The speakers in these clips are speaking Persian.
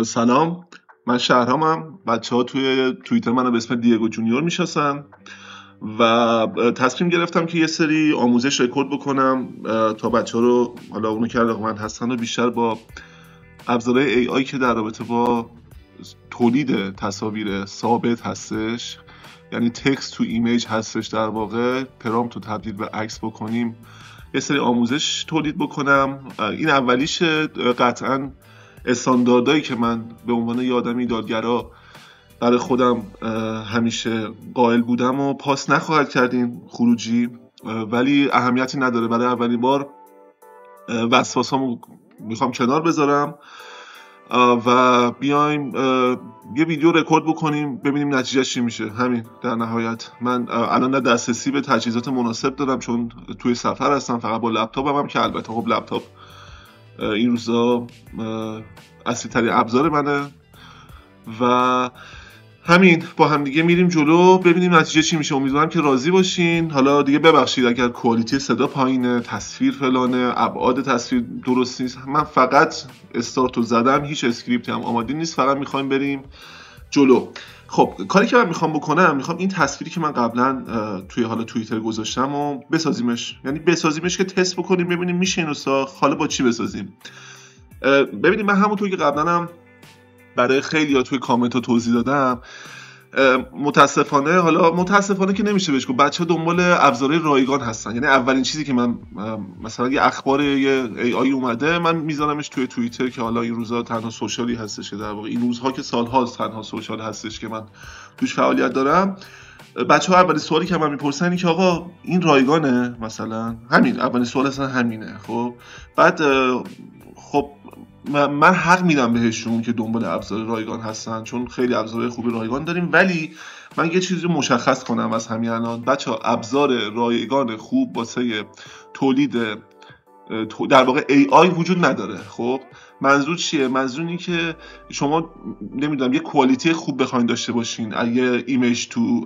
سلام، من شهرامم. بچه ها توی توییتر منو به اسم دیگو جونیور میشناسن و تصمیم گرفتم که یه سری آموزش رکورد بکنم تا بچه ها رو، حالا اونو که علاقه‌مند هستن رو، بیشتر با ابزارهای ای آی که در رابطه با تولید تصاویر ثابت هستش، یعنی تکست تو ایمیج هستش، در واقع پرامپت رو تبدیل به عکس بکنیم، یه سری آموزش تولید بکنم. این اولیشه. قطعاً استانداردهایی که من به عنوان یه آدم ایدالگرا برای خودم همیشه قائل بودم و پاس نخواهد کردین خروجی، ولی اهمیتی نداره. برای اولین بار وسواسامو میخوام کنار بذارم و بیایم یه ویدیو رکورد بکنیم، ببینیم نتیجه چی میشه. همین در نهایت. من الان نه دسترسی به تجهیزات مناسب دارم چون توی سفر هستم، فقط با لپتاپم هم، که البته خب لپتاپ این روزا اصلی ترین ابزار منه و همین با هم دیگه میریم جلو، ببینیم نتیجه چی میشه. امیدوارم که راضی باشین. حالا دیگه ببخشید اگر کوالیتی صدا پایینه، تصویر فلانه، ابعاد تصویر درست نیست. من فقط استارتو زدم، هیچ اسکریپتی هم آماده نیست، فقط میخوایم بریم جلو. خب کاری که من میخوام بکنم، میخوام این تصویری که من قبلا توی حالا توییتر گذاشتم و بسازیمش، یعنی بسازیمش که تست بکنیم ببینیم میشه اینو ساخت. حالا با چی بسازیم؟ ببینید، من همونطور که قبلا هم برای خیلی ها توی کامنت ها توضیح دادم، متاسفانه که نمیشه بهش گفت، بچه ها دنبال ابزارهای رایگان هستن. یعنی اولین چیزی که من مثلا یه اخبار یه ای آی اومده، من میذارمش توی توییتر که حالا این روزها تنها سوشالی هستش، در واقع این روزها که سالهاست تنها سوشال هستش که من توش فعالیت دارم. بچه ها اولین سوالی که من میپرسن اینه که آقا این رایگانه؟ مثلا همین اولین سوال اصلا همینه. خب بعد خب من حق میدم بهشون که دنبال ابزار رایگان هستن، چون خیلی ابزار خوب رایگان داریم، ولی من یه چیزی رو مشخص کنم از همین الان. بچه‌ها، ابزار رایگان خوب واسه تولید در واقع ای آی وجود نداره. خب منظور چیه؟ منظور اینه که شما نمیدونم یه کوالیتی خوب بخواید داشته باشین، یه ایمیج تو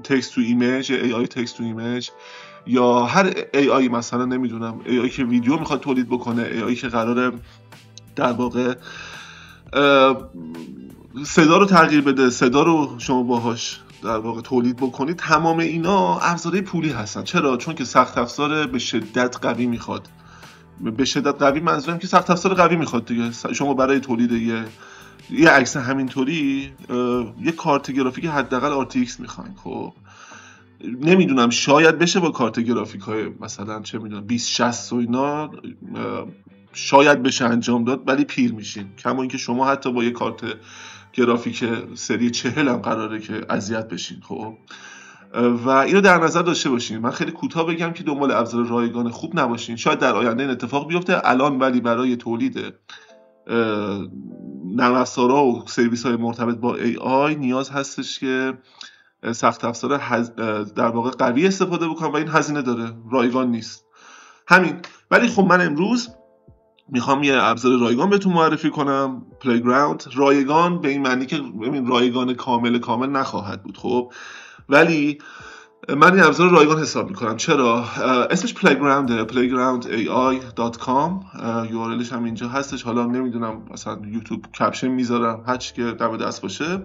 تکست تو ایمیج، ای آی تکست تو ایمیج، یا هر ای آی، مثلا نمیدونم ای آی که ویدیو میخواد تولید بکنه، ای آی که قراره در واقع صدا رو تغییر بده، صدا رو شما باهاش در واقع تولید بکنید. تمام اینا ابزارهای پولی هستن. چرا؟ چون که سخت افزار به شدت قوی میخواد. به شدت قوی منظورم که سخت افزار قوی میخواد دیگه. شما برای تولید یه عکس همینطوری یه کارت گرافیک حداقل RTX میخواین. خب نمیدونم، شاید بشه با کارت گرافیک های مثلا چه میدونم 2060 و اینا شاید بشه انجام داد، ولی پیر میشین. کما اینکه شما حتی با یه کارت گرافیک سری 40 هم قراره که اذیت بشین. خب و اینو در نظر داشته باشین. من خیلی کوتاه بگم که دنبال ابزار رایگان خوب نباشین. شاید در آینده این اتفاق بیفته، الان ولی برای تولید نرم افزارها و سرویس های مرتبط با ای آی نیاز هستش که سخت افزار در واقع قوی استفاده بکنم و این هزینه داره، رایگان نیست. همین. ولی خب من امروز میخوام یه ابزار رایگان بهتون معرفی کنم، پلیگراوند. رایگان به این معنی که ببین رایگان کامل نخواهد بود، خب ولی من این ابزار رایگان حساب میکنم. چرا؟ اسمش پلیگراونده، playgroundai.com. URLش هم اینجا هستش. حالا نمیدونم مثلا یوتیوب کپشن میذارم، هر چی که دم دست باشه.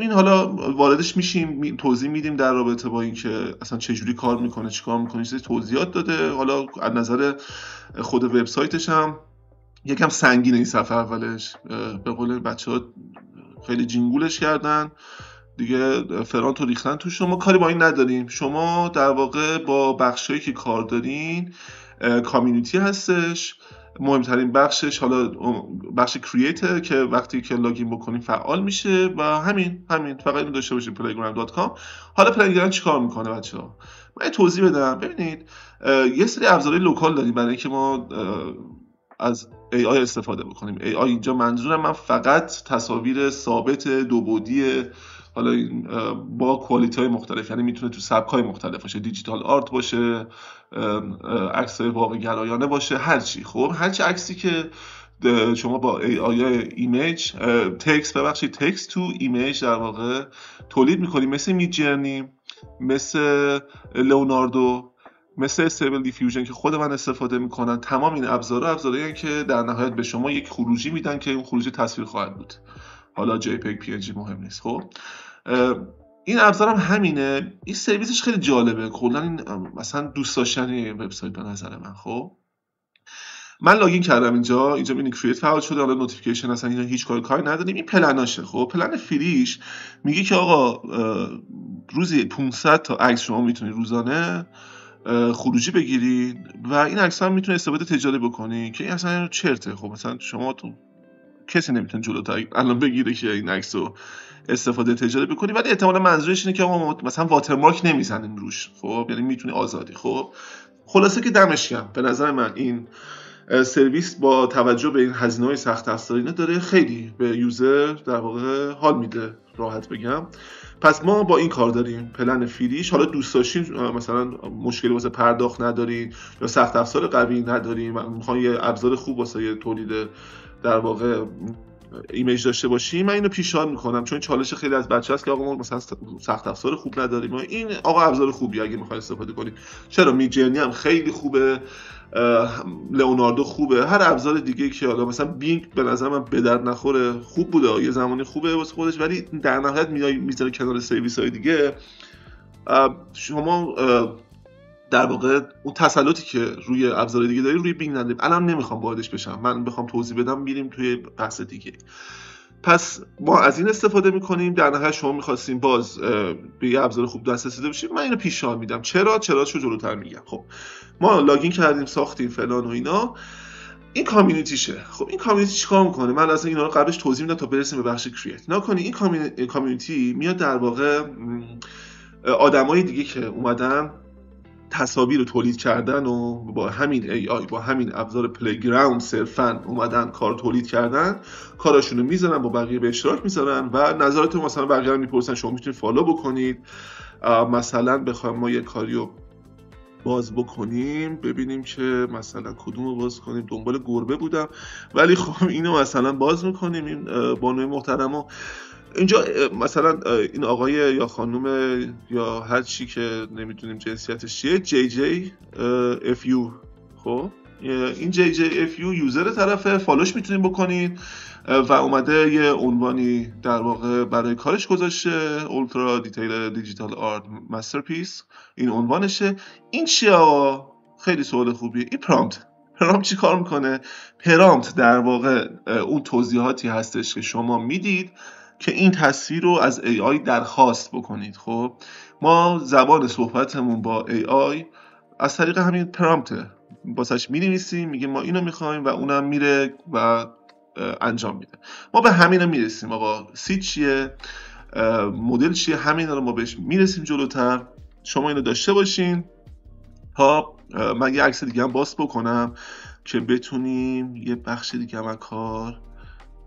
این حالا واردش میشیم، توضیح میدیم در رابطه با این که اصلا چجوری کار میکنه، چیکار میکنه، چیزی توضیحات داده. حالا از نظر خود وبسایتش هم یکم سنگینه این صفحه اولش، به قول بچه‌ها خیلی جینگولش کردن دیگه، فرانتو ریختن تو. شما کاری با این نداریم. شما در واقع با بخشایی که کار دارین، کامیونیتی هستش، مهمترین بخشش حالا بخش کرییتر که وقتی که لاگین بکنیم فعال میشه و همین فقط اینو داشته باشید playground.com. حالا پلیگراند چیکار میکنه بچه‌ها؟ من توضیح بدم. ببینید، یه سری ابزارهای لوکال داریم برای اینکه ما از AI استفاده بکنیم. AI اینجا منظورم من فقط تصاویر ثابت دو بعدی، حالا با کوالیتی های مختلف، یعنی میتونه تو سبک های مختلف باشه، دیجیتال آرت باشه، عکس واقع گرایانه باشه، هرچی. خب هرچی عکسی که شما با AI ایمیج تکست تو ایمیج در واقع تولید میکنیم، مثل میدجرنی، مثل لئوناردو، مثل استیبل دیفیوژن که خود من استفاده میکنن، تمام این ابزارهایی که در نهایت به شما یک خروجی میدن که اون خروجی تصویر خواهد بود، حالا JPEG PNG مهم نیست. خب این ابزار هم همینه. این سرویسش خیلی جالبه، کلا این مثلا دوست داشتنی وبسایت به نظر من. خب من لاگین کردم اینجا میبینید کرییت فعال شده، حالا نوتیفیکیشن اصلا اینا هیچ کاری نداریم. این پلناشه. خب پلن فریش میگه که آقا روزی 500 تا عکس شما میتونید روزانه خروجی بگیرید و این عکس هم میتونه استفاده تجاری بکنید که این اصلا چرته. خب مثلا شما تو کسی نمیتونه جلوتر الان بگیره که این عکس رو استفاده تجاری بکنی، ولی احتمالاً منظورش اینه که ما مثلا واترمارک نمیزنیم روش. خب یعنی میتونی آزادی. خب خلاصه که دمش گرم. به نظر من این سرویس با توجه به این هزینه‌های سخت افزاری داره خیلی به یوزر در واقع حال میده، راحت بگم. پس ما با این کار داریم پلن فریش. حالا دوست داشتین مثلا مشکلی واسه پرداخت ندارین یا سخت افزار قوی ندارین و میخواین یه ابزار خوب واسه تولید در واقع ایمیج داشته باشیم، من اینو پیشنهاد میکنم، چون چالش خیلی از بچه هست که آقا ما مثلا سخت افزار خوب نداریم. این آقا ابزار خوبی اگه میخواین استفاده کنید. چرا میجرنی هم خیلی خوبه، لئوناردو خوبه، هر ابزار دیگه که حالا مثلا بینگ به نظر من به درد نخوره، خوب بوده یه زمانی خوبه واسه خودش، ولی در نهایت میذاره کنار سرویس های دیگه. شما در واقع اون تسلطی که روی ابزار دیگه داری روی بینگ نداریم. الان نمیخوام واردش بشم، من بخوام توضیح بدم میریم توی بحث دیگه. پس ما از این استفاده میکنیم. در نهایت شما میخواستیم باز به یه ابزار خوب دسترسی داشته باشید، من اینو پیشنهاد میدم. چرا شو جلوتر میگم. خب ما لاگین کردیم، ساختیم فلان و اینا، این کامیونیتیشه. خب این کامیونیتی چیکار میکنه؟ من اصلا اینا رو قبلش توضیح میدم تا برسیم به بخش کرییت. نکنی این کامیونیتی میاد در واقع آدمای دیگه که اومدن تصاویر رو تولید کردن و با همین AI با همین ابزار پلیگراوند صرفاً اومدن کار تولید کردن، کاراشونو میذارن با بقیه به اشتراک میذارن و نظراتو مثلا بقیه رو میپرسن، شما میتونید فالو بکنید. مثلا بخوایم ما یه کاریو باز بکنیم ببینیم که مثلا کدومو باز کنیم. دنبال گربه بودم ولی خب اینو مثلا باز میکنیم. این بانوی محترمو اینجا مثلا این آقای یا خانم یا هر چی که نمیدونیم جنسیتش چیه، JJFU. خب این JJFU یوزر طرفه، فالوش میتونیم بکنید و اومده یه عنوانی در واقع برای کارش گذاشته، Ultra Detailed Digital Art Masterpiece. این عنوانشه. این چیه آقا؟ خیلی سوال خوبیه. این پرامپت چی کار میکنه؟ پرامپت در واقع اون توضیحاتی هستش که شما میدید که این تصویر رو از AI درخواست بکنید. خب ما زبان صحبتمون با AI از طریق همین پرامپته، واسش می‌نویسیم، میگیم ما اینو می‌خوایم و اونم میره و انجام میده. ما به همینا میرسیم. آقا سیت چیه، مدل چیه، همینا رو ما بهش میرسیم جلوتر. شما اینو داشته باشین تا من یه عکس دیگه هم باز بکنم که بتونیم یه بخش دیگه هم کار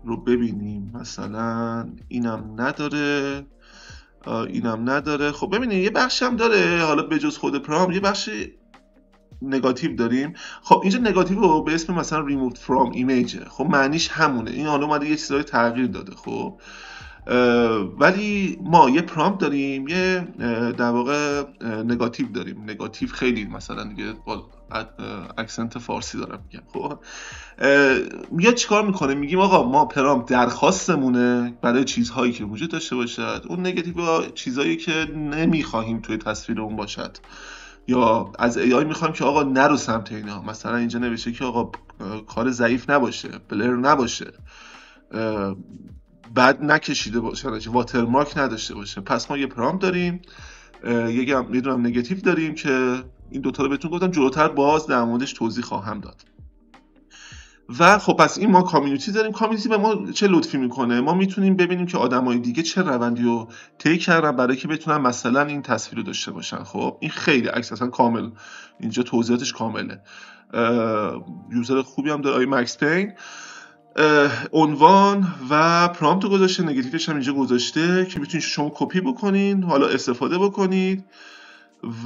رو ببینیم. مثلا اینم نداره. خب ببینید یه بخش هم داره، حالا به جز خود پرام یه بخش نگاتیو داریم. خب اینجا نگاتیو رو به اسم مثلا removed from image، خب معنیش همونه. این حالا اومده یه چیزای تغییر داده. خب ولی ما یه پرامپت داریم، یه در واقع نگاتیو داریم. نگاتیو خیلی مثلا دیگه با اکسنت فارسی دارم میگم. خب میاد چیکار میکنه؟ میگیم آقا ما پرامپت درخواستمونه برای چیزهایی که وجود داشته باشد، اون نگاتیو چیزایی که نمیخواهیم توی تصویرمون باشد یا از AI میخوایم که آقا نرو سمت اینا. مثلا اینجا نوشته که آقا کار ضعیف نباشه، بلر نباشه، بد نکشیده باشه، واترمارک نداشته باشه. پس ما یه پرامپت داریم، یه دونم نگاتیو داریم که این دوتا رو بهتون گفتم، جلوتر باز در موردش توضیح خواهم داد. و خب پس این ما کامیونیتی داریم. کامیونیتی به ما چه لطفی میکنه؟ ما میتونیم ببینیم که آدمای دیگه چه روندی رو طی کردن برای که بتونن مثلا این تصویر رو داشته باشن. خب این خیلی اساسا کامل، اینجا توضیحاتش کامله. یوزر خوبی هم داره، آقای مکس پین. عنوان و پرامپت رو گذاشته، نگاتیوش هم اینجا گذاشته که میتونید شما کپی بکنین، حالا استفاده بکنید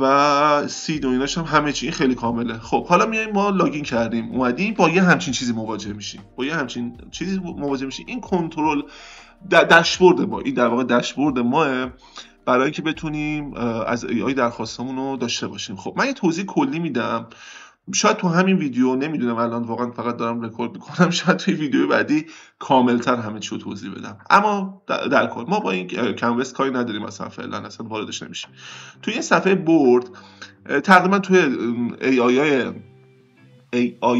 و سید و ایناش هم همه چی. این خیلی کامله. خب حالا میایم ما لاگین کردیم، اومدیم با یه همچین چیزی مواجه میشیم. این کنترل داشبورد ما، این در واقع داشبورد ماه برای اینکه بتونیم از AI درخواستمون رو داشته باشیم. خب من یه توضیح کلی میدم، شاید تو همین ویدیو، نمیدونم الان واقعا فقط دارم رکورد میکنم، شاید توی ویدیو بعدی کاملتر همه چی رو توضیح بدم. اما در کل ما با این کنوس کاری نداریم، اصلا فعلا اصلا واردش نمیشیم. توی این صفحه بورد تقریبا توی AI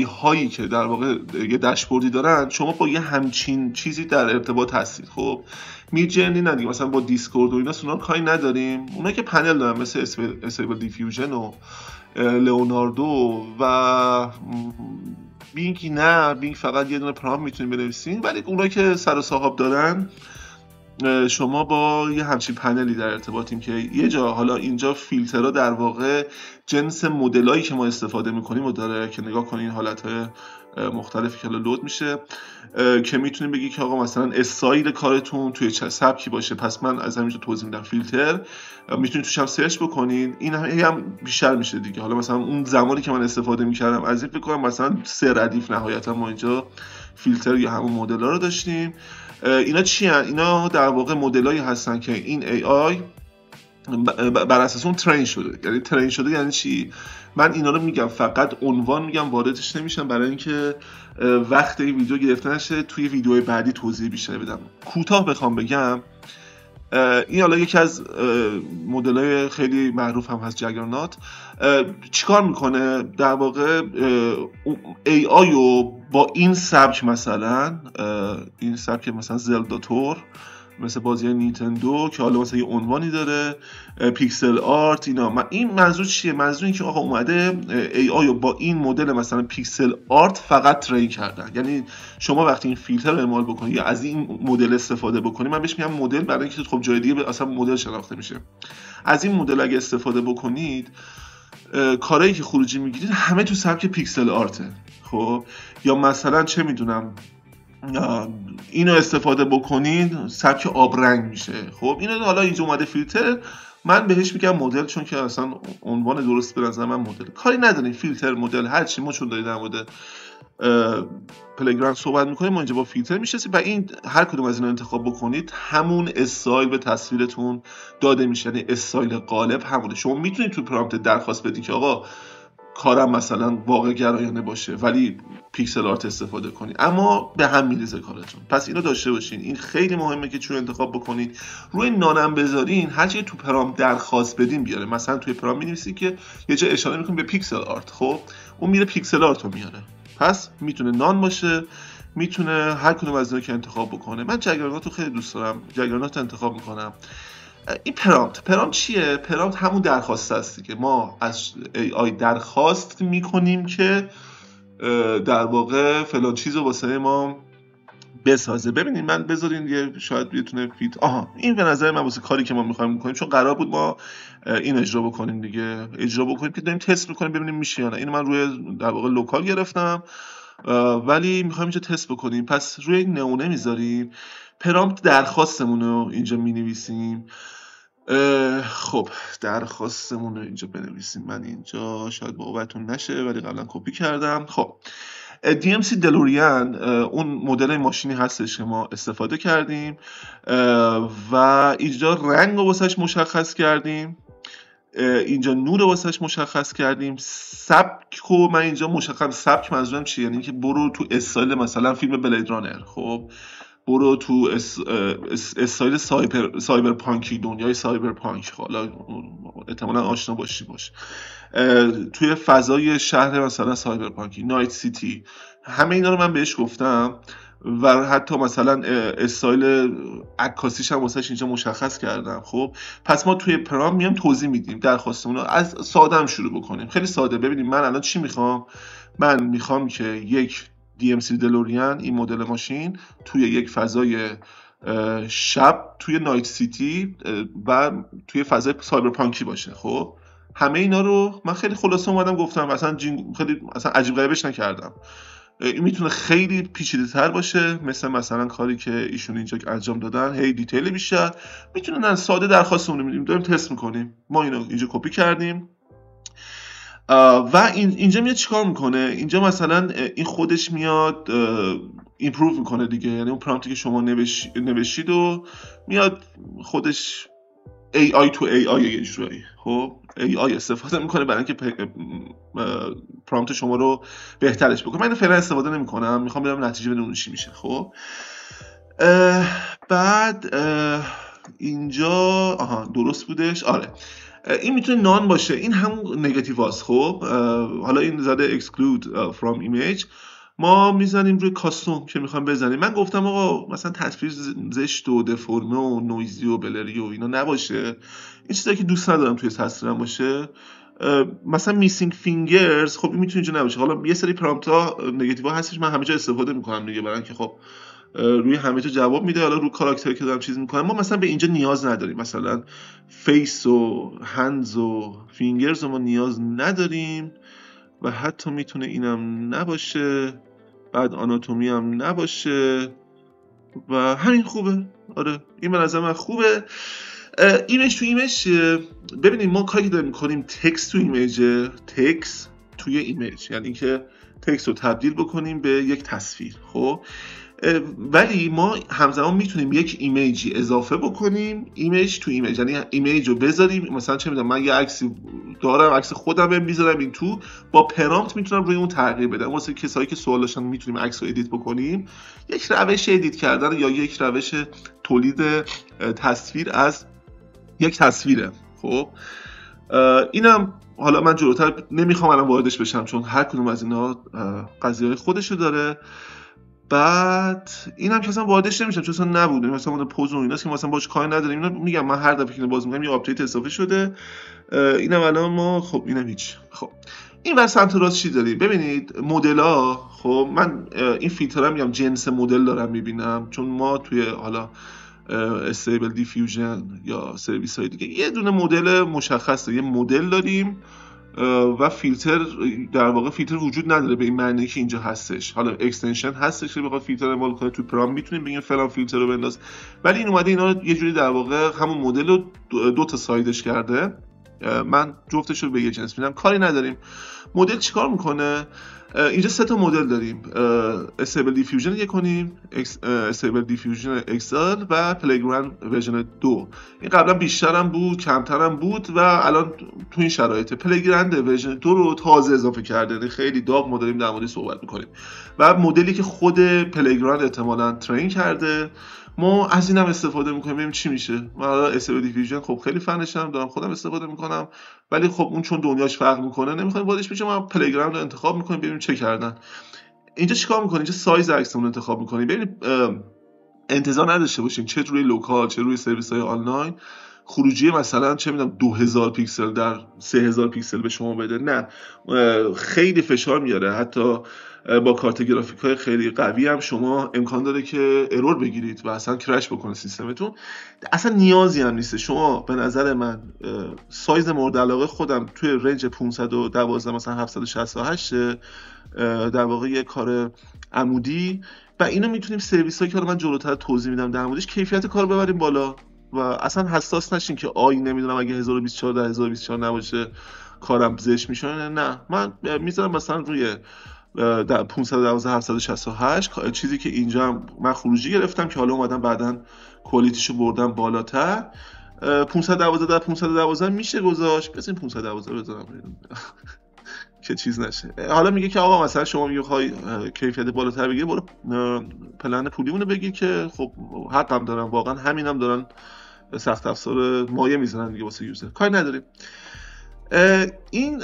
هایی که در واقع یه داشبوردی دارن، شما با یه همچین چیزی در ارتباط هستید. خب میدجرنی ندیگه، مثلا با دیسکورد و اینا اونا کاری نداریم، اونا که پنل دارن مثل استیبل دیفیوژن و لئوناردو و بینگ، نه بینگ فقط یه دونه پرامپت میتونید بنویسین، ولی اونایی که سر و صاحب دارن شما با یه همچین پنلی در ارتباطیم که یه جا، حالا اینجا فیلترها در واقع جنس مدلایی که ما استفاده میکنیم و داره که نگاه کنین حالتهای مختلفی که لود میشه که میتونیم بگی که آقا مثلا استایل کارتون توی چه سبکی باشه. پس من از همینجا توضیح میدم، فیلتر میتونید توش هم سرچ بکنین، این هم بیشتر میشه دیگه. حالا مثلا اون زمانی که من استفاده میکردم از این فکر کنم مثلا 3 ردیف نهایتا ما اینجا فیلتر یا همون مدل‌ها رو داشتیم. اینا چی هستن؟ اینا در واقع مدلایی هستن که این AI بر اساس اون ترین شده. یعنی ترین شده یعنی چی؟ من اینا رو میگم، فقط عنوان میگم، واردش نمیشم برای اینکه وقت این ویدیو گرفته نشه، توی ویدیوهای بعدی توضیح بیشتری بدم. کوتاه بخوام بگم، این حالا یکی از مدل‌های خیلی معروف هم هست، جگرنات. چیکار میکنه در واقع؟ AI رو با این سبک، مثلا این سبک مثلا زلدا تور، مثل بازی نینتندو که حالا مثلا یه عنوانی داره، پیکسل آرت، اینا. این منظور چیه؟ منظور این که آقا اومده AI رو با این مدل مثلا پیکسل آرت فقط ترین کردن. یعنی شما وقتی این فیلتر رو اعمال بکنید یا از این مدل استفاده بکنید، من بهش میگم مدل برای اینکه خب جای دیگه اصلا مدل شناخته میشه. از این مدل اگه استفاده بکنید، کارهایی که خروجی میگیرید همه تو سبک پیکسل آرته. خب یا مثلا چه میدونم اینو استفاده بکنید سبک آبرنگ میشه. خب اینو حالا اینجا اومده فیلتر، من بهش میگم مدل، چون که اصلا عنوان درست به نظر من مدل. کاری نداریم فیلتر مدل هر چی، ما چون داریم در مورد پلیگراند صحبت میکنیم، ما اینجا با فیلتر میشستیم و این هر کدوم از اینا انتخاب بکنید همون استایل به تصویرتون داده میشه. یعنی استایل غالب همونه. شما میتونید تو پرامپت درخواست بدید که آقا کارم مثلا واقع گرایانه باشه ولی پیکسل آرت استفاده کنید، اما به هم میریزه کارتون. پس اینو داشته باشین، این خیلی مهمه که چون انتخاب بکنید. روی نانم بذارین، هر چی تو پرامپت درخواست بدین بیاره. مثلا توی پرامپت می‌نویسید که یه جا اشاره می‌کنید به پیکسل آرت، خب اون میره پیکسل آرت رو میاره. پس میتونه نان باشه، میتونه هر کدوم از اینا که انتخاب بکنه. من جگرنات رو خیلی دوست دارم، جگرنات انتخاب میکنم. این پرامپت چیه؟ پرامپت همون درخواست هستی که ما از AI درخواست میکنیم که در واقع فلان چیز رو واسه ما بسازه. ببینید من بذارین یه شاید یتونه فیت، این به نظر من واسه کاری که ما میخوایم بکنیم، چون قرار بود ما این اجرا بکنیم دیگه، اجرا بکنیم که داریم تست میکنیم ببینیم میشه یا نه. اینو من روی در واقع لوکال گرفتم ولی میخوایم اینجا تست بکنیم. پس روی این نمونه میذاریم، پرامپت درخواستمون رو اینجا مینویسیم. خب درخواستمون رو اینجا بنویسیم. من اینجا شاید باورتون نشه ولی قبلا کپی کردم. خب DMC دلوریان اون مدل ماشینی هستش که ما استفاده کردیم و اینجا رنگ رو واسش مشخص کردیم، اینجا نور رو واسش مشخص کردیم. سبک رو من اینجا مشخص، سبک منظورم چیه؟ یعنی که برو تو استایل مثلا فیلم بلید رانر، خب برو تو استایل سایبرپانکی، دنیای سایبرپانک، حالا احتمالاً آشنا باش. توی فضای شهر مثلا سایبرپانکی، نایت سیتی، همه اینا رو من بهش گفتم و حتی مثلا استایل عکاسیش هم واسش اینجا مشخص کردم. خب پس ما توی پرام میام توضیح میدیم درخواستمون رو. از ساده هم شروع بکنیم، خیلی ساده. ببینیم من الان چی میخوام. من میخوام که یک DMC دلوریان، این مدل ماشین، توی یک فضای شب توی نایت سیتی و توی فضای سایبرپانکی باشه. خب همه اینا رو من خیلی خلاصه اومدم گفتم، خیلی عجیب غریبش نکردم. این میتونه خیلی پیچیده تر باشه، مثلا کاری که ایشون اینجا انجام دادن، هی دیتیل بیشتر. میتونه نه ساده درخواستمون رو میدیم، داریم تست میکنیم. ما اینو اینجا کپی کردیم و اینجا میاد چیکار میکنه؟ اینجا مثلا این خودش میاد ایمپروو میکنه دیگه. یعنی اون پرامپتی که شما نوشید و میاد خودش AI تو AI یه جورایی. خب AI استفاده میکنه برای اینکه پرامپت شما رو بهترش بکنه. من اینو فعلا استفاده نمیکنم، میخوام برم نتیجه بدم چی میشه. خب بعد اینجا درست بودش. آره این میتونه نان باشه، این همون نگاتیو هاست. خب حالا این زده exclude from image، ما میزنیم روی کاستوم که میخوام بزنیم. من گفتم آقا مثلا تصویر زشت و دفرمه و نویزی و بلری و اینا نباشه، این چیزایی که دوست ندارم توی تصویرم باشه. مثلا میسینگ فینگرز، خب این میتونه اینجا نباشه. حالا یه سری پرامپت ها نگاتیو هستش من همه جا استفاده میکنم دیگه، برای اینکه خب روی همه جا جواب میده. حالا رو کاراکتری که دارم چیز میکنم، ما مثلا به اینجا نیاز نداریم. مثلا فیس و هندز و فینگرز ما نیاز نداریم و حتی میتونه اینم نباشه، بعد آناتومی هم نباشه و همین خوبه. آره این به نظر من خوبه. ایمیج تو ایمیج ببینید ما کاری که داریم میکنیم تکست تو ایمیج، تکست توی ایمیج یعنی که تکست رو تبدیل بکنیم به یک تصویر. خب ولی ما همزمان میتونیم یک ایمیجی اضافه بکنیم ایمیج تو ایمیج، یعنی ایمیج رو بذاریم مثلا چه میدونم من یه عکسی دارم، عکس خودم میذارم این تو، با پرامپت میتونم روی اون تغییر بدم. واسه کسایی که سوال داشتن میتونیم عکس رو ادیت بکنیم، یک روش ادیت کردن یا یک روش تولید تصویر از یک تصویره. خب اینم حالا من جلوتر نمیخوام الان واردش بشم چون هر کدوم از اینا قضیه خودشو داره. بعد اینم که اصلا واردش نمیشم چون اصلا نبوده، مثلا اون پوز و ایناست که مثلا باش کاری نداریم. اینا میگم من هر دفعه که باز میگم یه آپدیت اضافه شده. اینم الان ما خب اینم هیچ. خب این ور سمت راست چی داریم؟ ببینید مدل‌ها. خب من این فیلترها میگم جنس مدل دارم میبینم، چون ما توی حالا استیبل دیفیوژن یا سرویس های دیگه یه دونه مدل مشخصه، یه مدل داریم و فیلتر در واقع فیلتر وجود نداره به این معنی که اینجا هستش. حالا اکستنشن هستش که بخواد فیلتر اعمال کنه، تو پرام میتونیم بگیم فلان فیلتر رو بنداز، ولی این اومده اینا یه جوری در واقع همون مدل رو دو تا سایدش کرده. من جفتش رو به یه جنس میدم، کاری نداریم. مدل چیکار میکنه؟ اینجا سه تا مدل داریم، استیبل دیفیوژن یک کنیم، استیبل دیفیوژن اکسل و پلیگراند ورژن 2. این قبلا بیشتر هم بود کمتر هم بود و الان تو این شرایط پلیگراند ورژن 2 رو تازه اضافه کرده. خیلی داغ ما داریم در موردش صحبت میکنیم و مدلی که خود پلیگراند احتمالاً ترین کرده، ما از اینم استفاده میکنیم ببینیم چی میشه. من استیبل دیفیوژن خب خیلی فنشم دارم، خودم استفاده میکنم، ولی خب اون چون دنیاش فرق میکنه نمیخوایم وارد بشیم. ما پلیگراند رو انتخاب میکنیم ببینیم چه کردن. اینجا چیکار میکنیم؟ اینجا سایز عکسمون رو انتخاب میکنیم. ببینید انتظار نداشته باشین چه روی لوکال چه روی سرویس های آنلاین خروجی مثلا چه میدونم 2000 پیکسل در 3000 پیکسل به شما بده. نه، خیلی فشار میاره. حتی با کارت گرافیک های خیلی قوی هم شما امکان داره که ارور بگیرید و اصلا کرش بکنه سیستمتون. اصلا نیازی هم نیست. شما به نظر من سایز مورد علاقه خودم توی رنج 512 مثلا 768 در واقع یه کار عمودی و اینو میتونیم سرویس هایی که حالا من جلوتر توضیح میدم در موردش کیفیت کار ببریم بالا و اصلا حساس نشین که نمیدونم اگه 1024 در 1024 نباشه کارم زشت میشه. نه، من میذارم مثلا روی 512 768 چیزی که اینجا هم من خروجی گرفتم که حالا اومدم بعدن کوالیتیشو بردم بالاتر. 512 در 512 میشه گذاشت. بزنین 512 بذارم که چیز نشه. حالا میگه که آقا مثلا شما میخوای کیفیت بالاتر بگیری برو پلن پولیمونو بگیر که خب حقم دارم، واقعا همینم دارن سخت افزار مایه میزنن دیگه واسه یوزر، کاری نداریم. این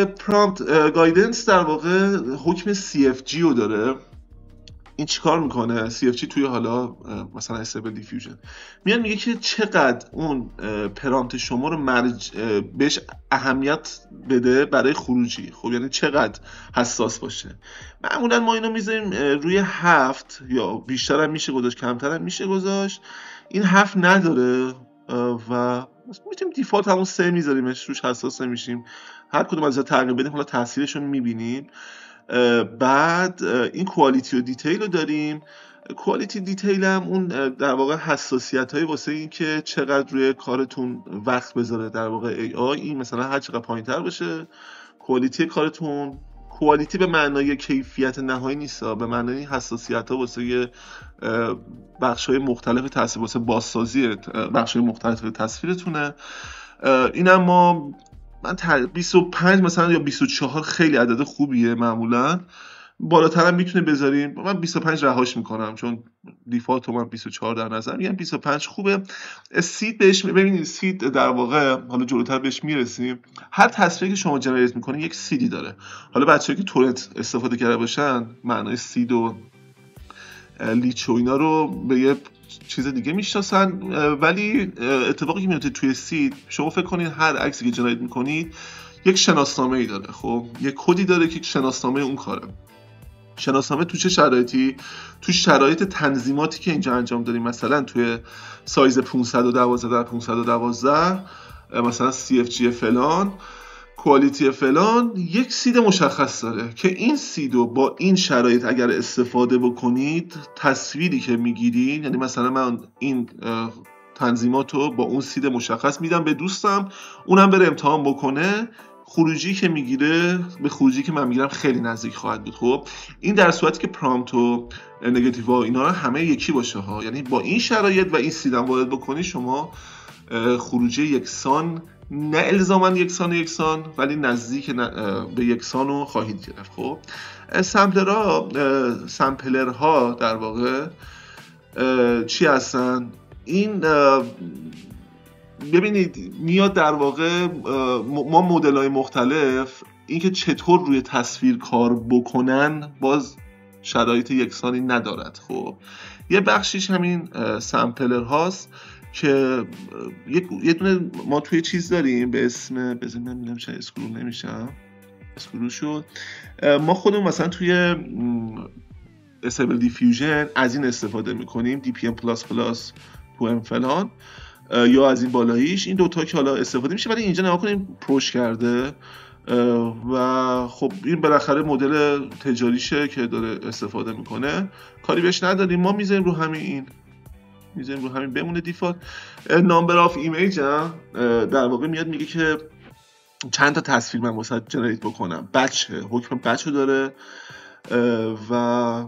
پرامپت گایدنس در واقع حکم CFG رو داره. این چیکار میکنه؟ CFG توی حالا مثلا استیبل دیفیوژن میاد میگه که چقدر اون پرامپت شما رو بهش اهمیت بده برای خروجی. خب یعنی چقدر حساس باشه. معمولا ما اینو میذاریم روی 7 یا بیشتر هم میشه گذاشت کمتر هم میشه گذاشت. این 7 نداره و میتونیم دیفالت همون 3 میذاریمش، روش حساس نمیشیم. هر کدوم از تغییر بدیم حالا تاثیرش رو میبینیم. بعد این کوالیتی و دیتیل رو داریم. کوالیتی دیتیل هم اون در واقع حساسیت های واسه این که چقدر روی کارتون وقت بذاره در واقع AI. این مثلا هر چقدر پایین تر باشه کوالیتی کارتون کوالیتی به معنای کیفیت نهایی نیست، به معنای حساسیت ها واسه بخش های مختلف تصویر، واسه بازسازی بخش های مختلف تصویرتونه. این اما من 25 مثلا یا 24 خیلی عدد خوبیه، معمولا بالاتر هم میتونه بذاریم، من 25 رهاش میکنم چون دیفالت من 24 در نظر میگم. 25 خوبه. سید بهش ببینید، سید در واقع حالا جلوتر بهش میرسیم، هر تصویری که شما جنریت میکنید یک سیدی داره. حالا بچه‌ای که تورنت استفاده کرده باشن معنای سید و لیچ و اینا رو به یه چیز دیگه میشناسن، ولی اتفاقی که میفته توی سید، شما فکر کنید هر عکسی که جنریت میکنید یک شناسنامه‌ای داره. خب یک کدی داره که شناسنامه اون کاره. شناسنامه تو چه شرایطی؟ تو شرایط تنظیماتی که اینجا انجام دادیم، مثلا توی سایز 512 در 512 مثلا CFG فلان، کوالیتی فلان، یک سید مشخص داره که این سیدو با این شرایط اگر استفاده بکنید، تصویری که میگیرید، یعنی مثلا من این تنظیماتو با اون سید مشخص میدم به دوستم، اونم بره امتحان بکنه، خروجی که میگیره به خروجی که من میگیرم خیلی نزدیک خواهد بود. خب این در صورتی که پرامپت و نگاتیو و اینا همه یکی باشه ها، یعنی با این شرایط و این سیدم وارد بکنی، شما خروجی یکسان، نه الزاما یکسان ولی نزدیک به یکسان رو خواهید گرفت. خب سامپلرها در واقع چی هستن؟ این ببینید میاد در واقع ما مدل‌های مختلف، اینکه چطور روی تصویر کار بکنن باز شرایط یکسانی ندارد. خب یه بخشیش همین سامپلر هاست که یه دونه ما توی چیز داریم به اسم، بذاریم نمیدونم چه اسکرول نمیشم، اسکرول شد. ما خودمون مثلا توی استیبل دیفیوژن از این استفاده میکنیم، DPM++, 2M فلان، یا از این بالاییش، این دوتا که حالا استفاده میشه. ولی اینجا نگاه کنیم پروش کرده و خب این بالاخره مدل تجاریشه که داره استفاده میکنه، کاری بهش نداریم. ما میذاریم رو همین بمونه دیفالت. نامبر آف ایمیج هم در واقع میاد میگه که چند تا تصویر من واسه جنریت بکنم، حکم بچ رو داره و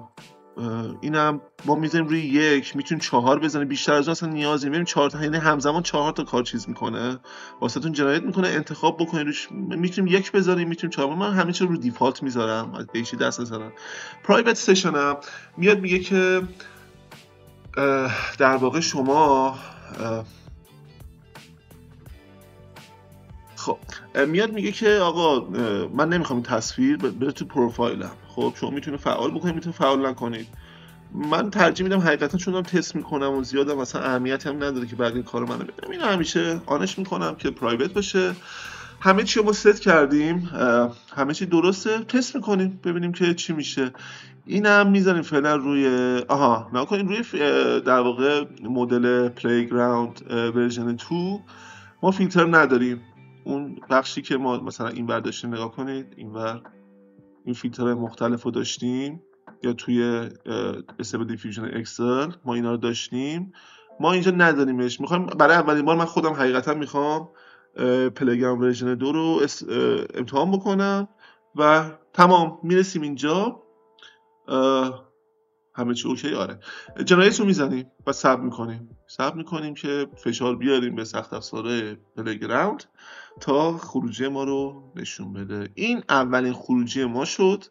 اینم ما میذاریم روی یک، میتونیم 4 بزنیم، بیشتر از اون اصلا نیازی نمیبینیم. 4 تا، یعنی همزمان 4 تا کار چیز میکنه واسهتون، جنریت میکنه، انتخاب بکنید روش. میتونیم یک بذاریم، میتونیم 4. من همه چی رو دیفالت میذارم، از دیشی دست نزنم. پرایوت سشن هم میاد میگه که در واقع شما خب میاد میگه که آقا من نمیخوام این تصویر بره تو پروفایلم. خب شما میتونه فعال بکنید، میتونه فعال نکنید. من ترجیح میدم حقیقتا، چون دارم تست میکنم و زیادم مثلا اهمیتی هم نداره که بقیه کارو منو ببینم، اینو همیشه آنش میکنم که پرایوت باشه. همه چی رو ما ست کردیم، همه چی درسته، تست میکنیم ببینیم که چی میشه. اینم میذاریم فعلا روی نکنیم روی در واقع مدل پلیگراوند ورژن 2 ما فیلتر نداریم. اون بخشی که ما مثلا این ور داشتیم، نگاه کنید اینور این فیلترهای مختلف رو داشتیم، یا توی استیبل دیفیوژن اکسل ما اینا رو داشتیم، ما اینجا نداریمش. میخوایم برای اولین بار، من خودم حقیقتا میخوام پلیگراوند ورژن 2 رو امتحان بکنم و تمام. میرسیم اینجا همه چی اوکی. آره جنریت رو میزنیم و ثبت میکنیم که فشار بیاریم به سخت افزار پلیگراوند تا خروجی ما رو نشون بده. این اولین خروجی ما شد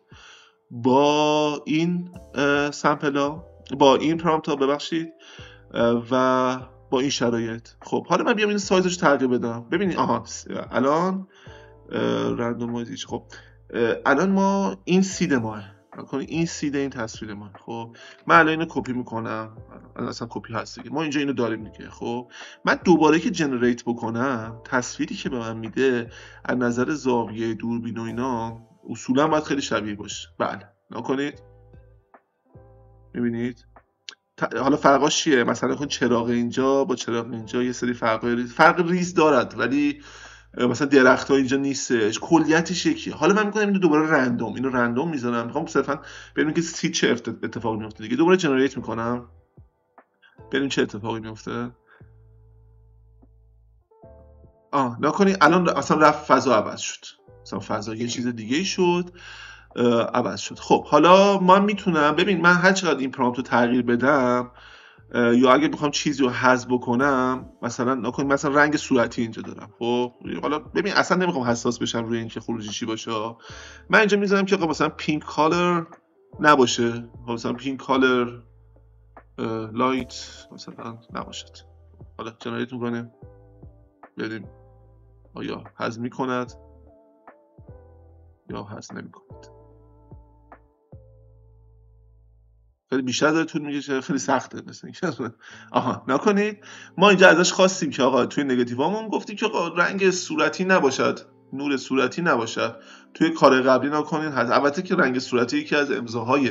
با این سامپلا، با این پرامپتا ببخشید، و با این شرایط. خب حالا من بیام این سایزش تغییر بدم. ببینید الان رندومایزیش. خب الان ما این سید ماه، این سید این تصویر ما. خب من الان اینو کپی میکنم، الان اصلا کپی هست دیگه، ما اینجا اینو داریم دیگه. خب من دوباره که جنریت بکنم، تصویری که به من میده از نظر زاویه دوربین و اینا اصولا باید خیلی شبیه باشه. بله نکنید، میبینید حالا فرقاش چیه؟ مثلا کن چراغ اینجا با چراغ اینجا یه سری فرق ریز دارد، ولی مثلا درخت ها اینجا نیستش، کلیتش یکیه. حالا من میکنم اینو دوباره رندوم، اینو رندوم میذارم، میخوام صرفا ببینم که چه اتفاقی میفته دیگه. دوباره جنریت میکنم ببینیم چه اتفاقی میفته. نکنید الان اصلا رفت، فضا عوض شد، مثلا فضا یه چیز دیگه شد عوض شد. خب حالا من میتونم ببین من هر چقدر این پرامپت رو تغییر بدم یا اگه بخوام چیزی رو حذف بکنم، مثلا نکنید مثلا رنگ صورتی اینجا دارم، خب حالا ببین اصلا نمیخوام حساس بشم روی اینکه خروجی چی باشه. من اینجا میذارم که مثلا پینک کالر نباشه، مثلا پینک کالر لایت مثلا نباشد. حالا جنریت میکنه ببینیم آیا حذف میکند یا حذف نمیکند. خیلی بیشتر داره طول میکشه، خیلی سخته مثلا اینکه نکنید ما اینجا ازش خواستیم که آقا توی نگاتیوامون گفتیم که آقا رنگ صورتی نباشد، نور صورتی نباشد. توی کار قبلی نکنید البته که رنگ صورتی یکی از امضاهای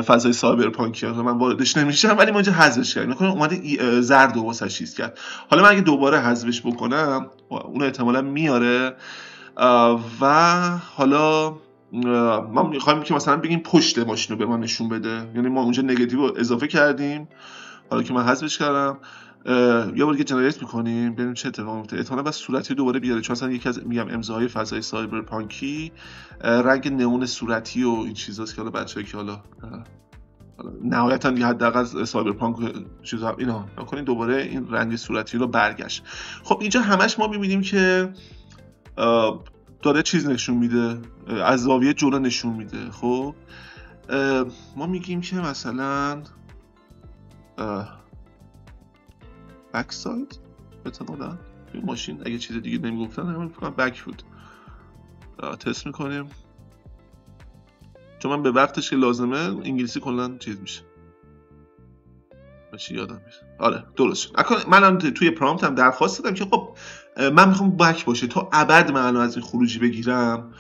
فضای سایبرپانکی من واردش نمیشم، ولی ما اینجا حذفش کردیم. نکنید اومده زرد و واسه چیز کرد. حالا من اگه دوباره حذفش بکنم اون احتمالاً میاره و حالا ما میخوایم که مثلا بگیم پشت ماشین رو به ما نشون بده، یعنی ما اونجا نگاتیو رو اضافه کردیم. حالا که من حذفش کردم یه بار دیگه جنریت میکنیم ببینیم چه اتفاقی میفته. احتمالاً بس صورتی دوباره بیاره، چون اصلا یکی از میگم امضاهای فضای سایبرپانکی رنگ نئون صورتی و این چیزاست که حالا بچه‌ای که حالا نهایتاً حداقل سایبرپانک چیزا اینا نکنین دوباره این رنگ صورتی رو برگشت. خب اینجا همش ما میبینیم که داره چیز نشون میده، از زاویه جلو نشون میده. خب ما میگیم که مثلا بک ساید احتمالاً این ماشین اگه چیز دیگه نمیگفتن همین فکر کنم بک بود. تست میکنیم چون من به وقتش که لازمه انگلیسی کلا چیز میشه چی یادم میاد. آره درست شد. منم توی پرامپت هم درخواست دادم که خب من میخوام بک باشه تا ابد من الان از این خروجی بگیرم.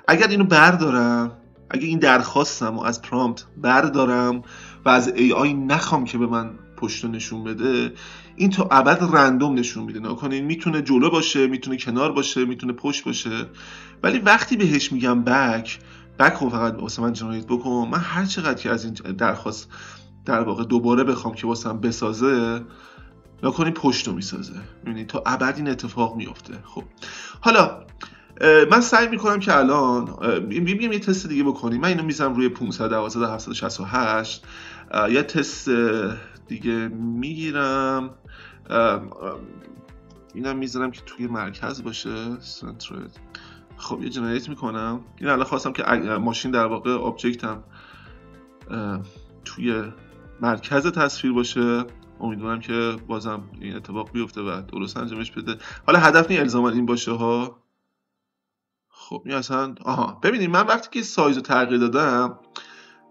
اگر اینو بردارم، اگه این درخواستم از پرامپت بردارم و از AI نخوام که به من پشت نشون بده، این تا ابد رندوم نشون میده. نکنین میتونه جلو باشه، میتونه کنار باشه، میتونه پشت باشه، ولی وقتی بهش میگم بک رو فقط واسه من جنریت بکن، من هر چقدر که از این درخواست در واقع دوباره بخوام که واسم بسازه نکنین پشت رو میسازه. میبینید تا ابد این اتفاق میفته. خب حالا من سعی میکنم که الان میگم یه تست دیگه بکنیم. من اینو میذارم روی 512 یه تست دیگه میگیرم، اینم میذارم که توی مرکز باشه سنترد. خب یه جنریت میکنم. این الان خواستم که ماشین در واقع آبجکتم توی مرکز تصویر باشه. امیدوارم که بازم این اتفاق بیفته و درست انجامش بده. حالا هدف نی الزاما این باشه ها. خب این اصلا ببینید من وقتی که سایز رو تغییر دادم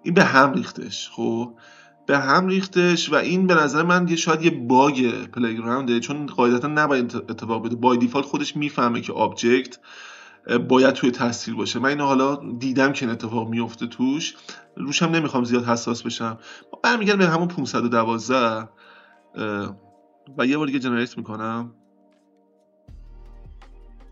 این به هم ریختش. خب به هم ریختش و این به نظر من شاید یه باگ پلیگراونده، چون قاعدتا نباید اتفاق بده. بای دیفالت خودش میفهمه که آبجکت باید توی تصویر باشه. من اینو حالا دیدم که این اتفاق میفته توش، روشم نمیخوام زیاد حساس بشم. برمیگردم به همون 512 و یه بار دیگه جنریت میکنم.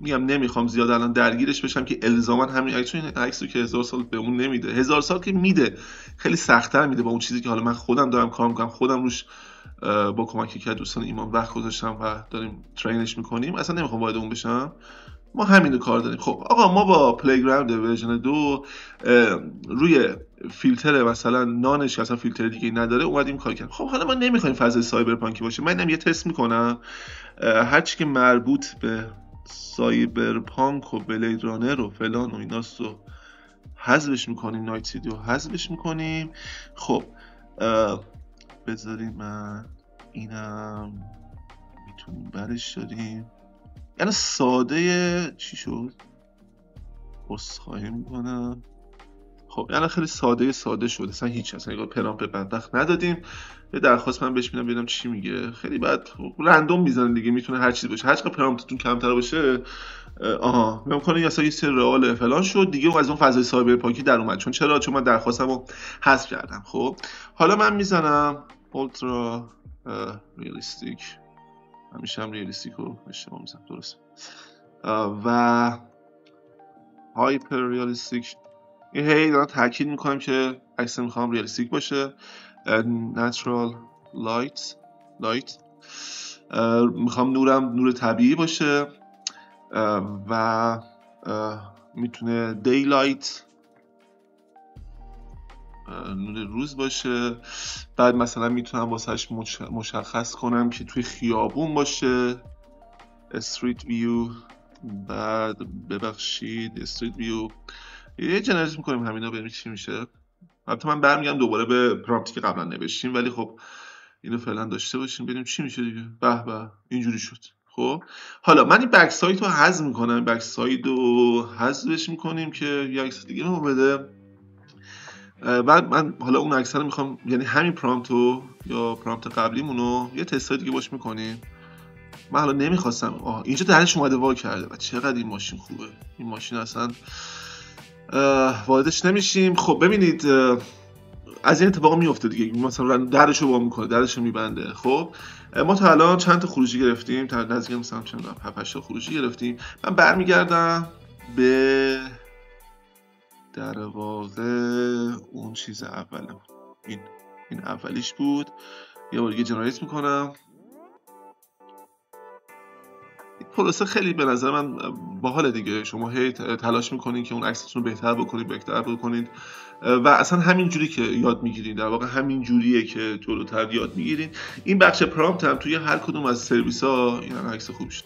میگم نمیخوام زیاد الان درگیرش بشم که الزاما همین عکس رو که 1000 سال به اون نمیده. 1000 سال که میده خیلی سخت‌تر میده با اون چیزی که حالا من خودم دارم کار میکنم، خودم روش با کمکی که دوستان ایمان وقت گذاشتم و داریم ترینش میکنیم. اصلا نمیخوام وارد اون بشم، ما همینو کار داریم. خب آقا ما با پلیگراوند ورژن 2 روی فیلتر مثلا نانش اصلا فیلتر دیگه نداره اومدیم کار کردیم. خب حالا ما نمیخوایم فضای سایبرپانکی باشه. من اینم یه تست میکنم، هر چی که مربوط به سایبرپانک و بلید رانر و فلان و ایناست رو حذفش میکنیم، نایت سیتی رو حذفش میکنیم. خب بذاریم من اینم میتونیم برش داریم. یعنی ساده چی شد؟ عذرخواهی میکنم. خب یعنی خیلی ساده شد، اصلا هیچ اصلا پرامپت بدبخت ندادیم. یه درخواست من بهش میدم ببینم چی میگه. خیلی بد رندوم میزنه دیگه، میتونه هر چیزی باشه. هر چقدر پرامپتتون کمتر باشه میگم اصلا یه سری رئال فلان شد دیگه، از اون فضای سایبرپانکی در اومد. چون من درخواستمو حذف کردم. خب حالا من میزنم اولترا ریالیستیک، همیشه هم ریالیستیک رو اشتباه میزنم درست، و هایپر ریالیستیک. این هی دارم تاکید میکنم که عکس میخوام ریالیستیک باشه. نچرال لایت میخوام نور طبیعی باشه و میتونه دیلایت نور روز باشه. بعد مثلا میتونم واسهش مشخص کنم که توی خیابون باشه، استریت ویو. بعد ببخشید استریت ویو یه جنریت میکنیم همینا، ببینیم چی میشه. البته من برمیگم دوباره به پرامپتی که قبلا نوشتیم، ولی خب اینو فعلا داشته باشیم ببینیم چی میشه دیگه. به به اینجوری شد. خب حالا من این بک سایت رو حذف میکنم، بک سایت رو حذفش میکنیم که یه عکس دیگه رو بده. بعد من حالا اون عکس رو میخوام، یعنی همین پرامپت رو یا پرامپت قبلیمونو یه تستای دیگه باش میکنیم. من حالا نمیخواستم اینجا درش اومده وا کرده و چقدر این ماشین خوبه. این ماشین اصلا واردش نمیشیم. خب ببینید از این اتفاق میفته دیگه، مثلا درشو وا میکنه، درشو میبنده. خب ما تا الان چند تا خروجی گرفتیم، تا نزدیک مثلا چند تا 7 8 تا خروجی گرفتیم. من برمیگردم به در واقع اون چیز اولم، این اولیش بود. یه بار دیگه جنریت میکنم. پروسه خیلی به نظر من باحال دیگه. شما هی تلاش میکنین که اون عکستون رو بهتر بکنید و اصلا همین جوری که یاد میگیرین، در واقع همین جوریه که جلوتر یاد میگیرین. این بخش پرامپت هم توی هر کدوم از سرویس ها این هم عکس خوب شد.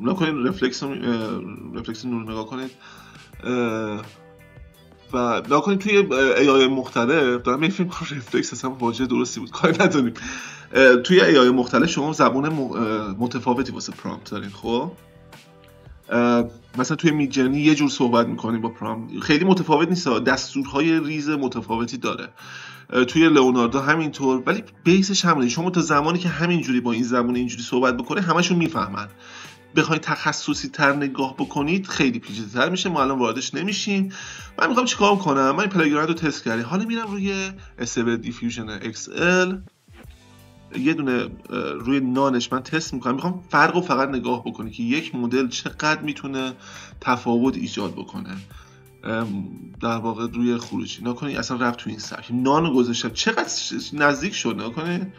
نکنین رفلکس نور نگاه کنید و نکنین توی AI مختلف. دارم یه فیلم رفلکس اصلا واژه درستی بود کاری نداریم. توی AI مختلف شما زبون متفاوتی واسه پرامپت دارین. خب مثلا توی میدجرنی یه جور صحبت میکنیم با پرامپت، خیلی متفاوت نیست، دستورهای ریز متفاوتی داره. توی لئوناردو همینطور، ولی بیسش همونه. شما تا زمانی که همینجوری با این زبون اینجوری صحبت بکنه همشون میفهمن. بخواید تخصصی تر نگاه بکنید خیلی پیچیده‌تر میشه. ما الان واردش نمیشیم. من میخوام چیکار کنم؟ من این پلاگین رو تست کردم، حالا میرم روی استیبل دیفیوژن XL، یه دونه روی نانش من تست میکنم. میخوام فرق رو فقط نگاه بکنی که یک مدل چقدر میتونه تفاوت ایجاد بکنه در واقع روی خروجی. نکنی اصلا رفت تو این سبک، نانو گذاشتم چقدر نزدیک شد، نکنی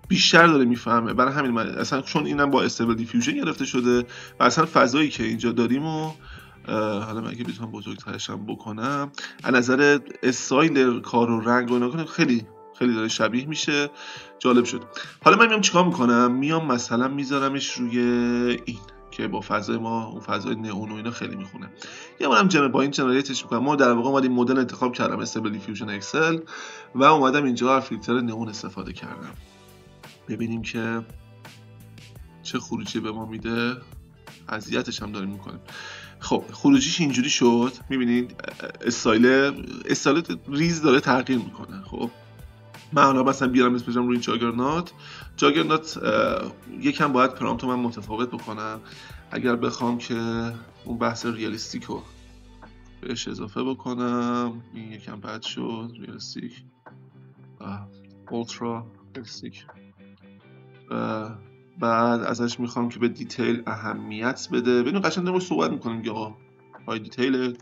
بیشتر داره میفهمه. برای همین من اصلا چون اینم با استیبل دیفیوژن گرفته شده و اصلا فضایی که اینجا داریم و حالا من اگه بتونم بزرگترش هم بکنم، از نظر استایل کار و رنگ و نکنه خیلی داره شبیه میشه. جالب شد. حالا من میام چیکار میکنم؟ میام مثلا میذارمش روی این که با فضای ما اون فضای نئون و اینا خیلی میخونه. یه بارم با این جنریتش میکنم. ما در واقع اومدیم مدل انتخاب کردم استیبل دیفیوژن اکسل و اومدم اینجا فیلتر نئون استفاده کردم. ببینیم که چه خروجی به ما میده. اذیتش هم داریم میکنیم. خب خروجیش اینجوری شد. میبینید استایل ریز داره تغییر میکنه. خب من حالا مثلا بیارم اسمش روی جاگرنات یکم باید پرامپت من متفاوت بکنم اگر بخوام که اون بحث ریالیستیک رو بهش اضافه بکنم. این یکم بد شد. ریالیستیک اولترا ریالیستیک. بعد ازش میخوام که به دیتیل اهمیت بده. ببینید قشنگ داریم صحبت میکنیم که آقا های دیتیل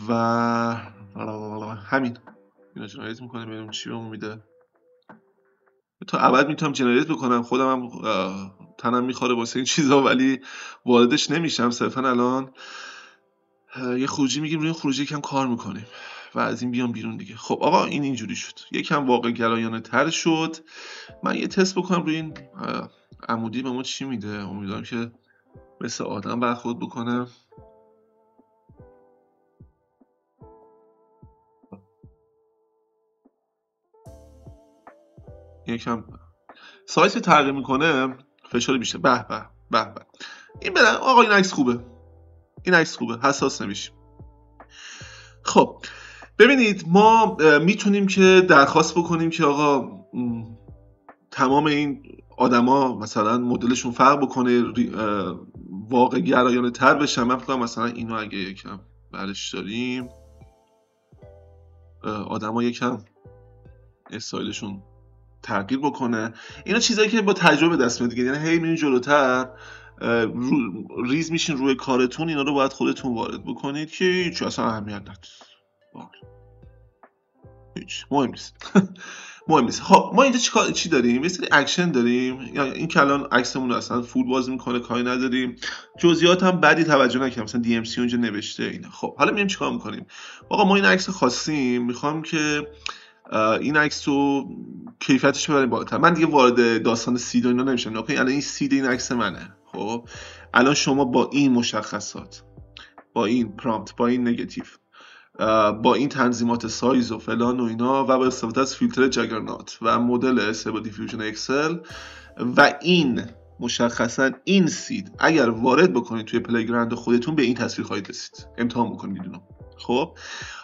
و همین اینا جنریت میکنه. ببینیم چی بهمون میده. تا ابد میتونم جنریت بکنم، خودم هم تنم میخوره واسه این چیزا ولی واردش نمیشم. صرفا الان یه خروجی میگیم، روی خروجی یکم کار میکنیم و از این بیام بیرون دیگه. خب آقا این اینجوری شد، یکم واقع گرایانه تر شد. من یه تست بکنم روی این عمودی به ما چی میده. امیدوارم که مثل آدم برخورد بکنه. یکم سایز تغییر میکنه، فشار بیشتر. به به به به. این بدن آقا این عکس خوبه، حساس نمیشیم. خب ببینید ما میتونیم که درخواست بکنیم که آقا تمام این آدما مثلا مدلشون فرق بکنه، واقع گرایانه تر بشن. من فکر کنم مثلا اینو اگه یکم برش داریم، آدما یکم استایلشون تغییر بکنه. اینا چیزایی که با تجربه دست میاد دیگه. یعنی هی میرین جلوتر، ریز میشین روی کارتون. اینا رو باید خودتون وارد بکنید که هیچ اصلا اهمیت نداره، هیچ مهم نیست. مهم نیست. خب ما اینجا چی داریم؟ یه سری اکشن داریم، یعنی این که الان عکسمون اصلا فول بازی میکنه کاری نداریم، جزئیات هم بدی توجه نکنیم، مثلا دی ام سی اونجا نوشته اینا. خب حالا میایم چیکار میکنیم؟ آقا ما این عکس خواستیم، میخوام که این عکس رو کیفیتش ببریم بالاتر. من دیگه وارد داستان سید و اینا نمیشم. نکنید الان این سید این عکس منه. خب الان شما با این مشخصات، با این پرامپت، با این نگاتیو، با این تنظیمات سایز و فلان و اینا و با استفاده از فیلتر جاگرنات و مدل استیبل دیفیوژن اکسل و این مشخصا این سید اگر وارد بکنید توی پلیگراند خودتون به این تصویر خواهید رسید. امتحان بکنید میدونم. خب